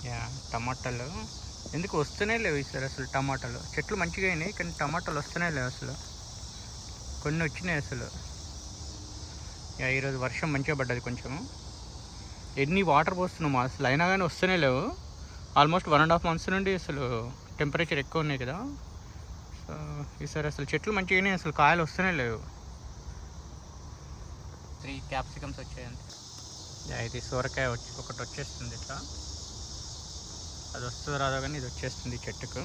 Yeah టమాటాలు ఎందుకు వస్తూనే లేవు ఈసారి అసలు. టమాటాలు చెట్లు మంచిగా అయినాయి కానీ టమాటాలు వస్తూనే లేవు అసలు. కొన్ని వచ్చినాయి అసలు. యా ఈరోజు వర్షం మంచిగా పడ్డది కొంచెం. ఎన్ని వాటర్ పోస్తున్నాము అసలు అయినా కానీ వస్తూనే లేవు. ఆల్మోస్ట్ 1.5 months నుండి అసలు టెంపరేచర్ ఎక్కువ ఉన్నాయి కదా. సో ఈసారి అసలు చెట్లు మంచిగానే అసలు కాయలు వస్తూనే లేవు. 3 క్యాప్సికమ్స్ వచ్చాయంతే. ఇది సొరకాయ ఒకటి వచ్చేస్తుంది ఇట్లా. అది వస్తుందో రాదో కానీ ఇది వచ్చేస్తుంది చెట్టుకు.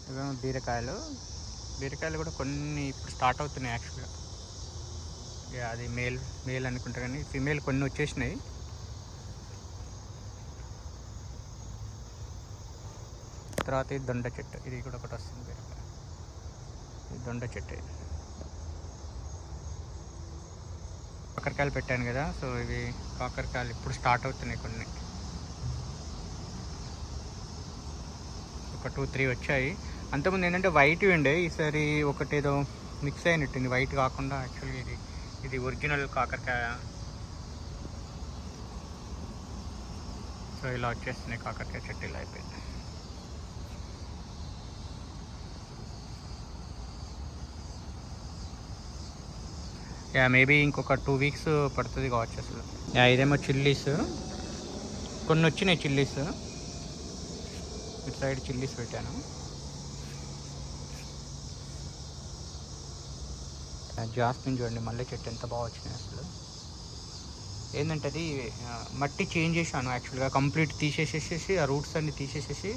ఇవేమో బీరకాయలు కూడా కొన్ని ఇప్పుడు స్టార్ట్ అవుతున్నాయి యాక్చువల్గా. అది మేల్ అనుకుంటా కానీ ఫీమేల్ కొన్ని వచ్చేసినాయి. తర్వాత ఇది దొండ చెట్టు, ఇది కూడా ఒకటి వస్తుంది బీరకాయ. ఇది దొండ చెట్టు. కాకరకాయలు పెట్టాను కదా, సో ఇవి కాకరకాయలు ఇప్పుడు స్టార్ట్ అవుతున్నాయి కొన్ని. ఒక 2-3 వచ్చాయి. అంతకుముందు ఏంటంటే వైట్ ఉండే, ఈసారి ఒకటి ఏదో మిక్స్ అయినట్టుంది. వైట్ కాకుండా యాక్చువల్గా ఇది ఒరిజినల్ కాకరకాయ. సో ఇలా వచ్చేస్తున్నాయి కాకరకాయ చెట్టు. ఇలా అయిపోయింది. మేబీ ఇంకొక 2 weeks పడుతుంది కావచ్చు అసలు. ఇదేమో చిల్లీస్, కొన్ని వచ్చినాయి చిల్లీస్. ఇటు సైడ్ చిల్లీస్ పెట్టాను. జాస్మిన్ చూడండి, మల్లె చెట్టు ఎంత బాగా వచ్చినాయి అసలు. ఏంటంటే అది మట్టి చేంజ్ చేశాను యాక్చువల్గా. కంప్లీట్ తీసేసేసి ఆ రూట్స్ అన్ని తీసేసేసి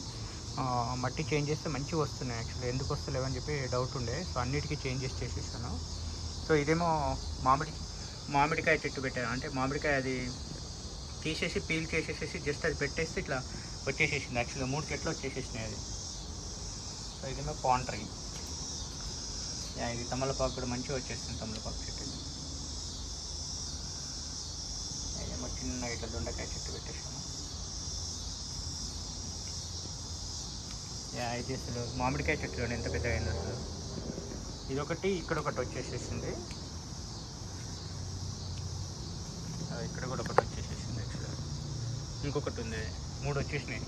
మట్టి చేంజ్ చేస్తే మంచిగా వస్తున్నాయి యాక్చువల్గా. ఎందుకు వస్తలేవని చెప్పి డౌట్ ఉండే, సో అన్నిటికీ చేంజెస్ చేసేసాను. సో ఇదేమో మామిడికాయ చెట్టు పెట్టాను. అంటే మామిడికాయ అది తీసేసి పీల్ చేసేసేసి జస్ట్ అది పెట్టేస్తే ఇట్లా వచ్చేసేసింది యాక్చువల్గా. 3 చెట్లు వచ్చేసేసినాయి అది. సో ఇదేమో పాన్ ట్రీ. ఇది తమలపాకు కూడా మంచిగా వచ్చేస్తుంది, తమలపాకు చెట్టు. ఇదేమో చిన్న ఇట్లా దొండకాయ చెట్టు పెట్టేసాను. ఇది అసలు మామిడికాయ చెట్టులో ఎంత పెద్దగా అయింది అసలు. ఇదొకటి, ఇక్కడ ఒకటి వచ్చేసేసింది. ఇక్కడ కూడా ఒకటి వచ్చేసేసింది యాక్చువల్గా. ఇంకొకటి ఉంది, 3 వచ్చేసినాయి.